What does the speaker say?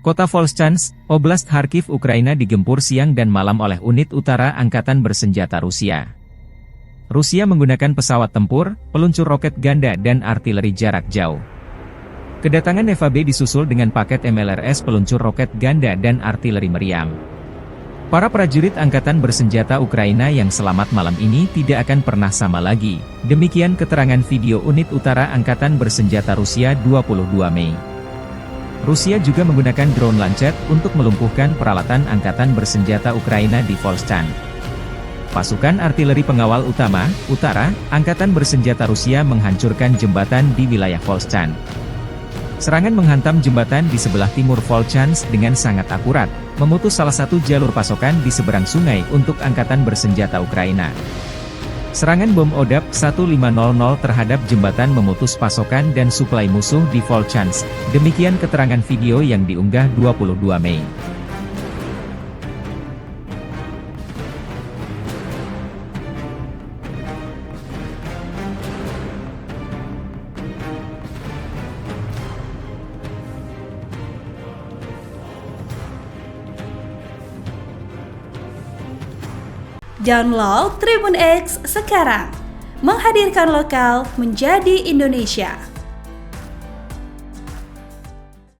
Kota Volchansk, Oblast Kharkiv, Ukraina digempur siang dan malam oleh unit utara Angkatan Bersenjata Rusia. Rusia menggunakan pesawat tempur, peluncur roket ganda dan artileri jarak jauh. Kedatangan FAB disusul dengan paket MLRS peluncur roket ganda dan artileri meriam. Para prajurit Angkatan Bersenjata Ukraina yang selamat malam ini tidak akan pernah sama lagi. Demikian keterangan video unit utara Angkatan Bersenjata Rusia 22 Mei. Rusia juga menggunakan drone Lancet untuk melumpuhkan peralatan Angkatan Bersenjata Ukraina di Volchansk. Pasukan artileri pengawal utama, utara, Angkatan Bersenjata Rusia menghancurkan jembatan di wilayah Volchansk. Serangan menghantam jembatan di sebelah timur Volchansk dengan sangat akurat, memutus salah satu jalur pasokan di seberang sungai untuk Angkatan Bersenjata Ukraina. Serangan bom Odap 1500 terhadap jembatan memutus pasokan dan suplai musuh di Volchansk. Demikian keterangan video yang diunggah 22 Mei. Download Tribun X sekarang, menghadirkan lokal menjadi Indonesia.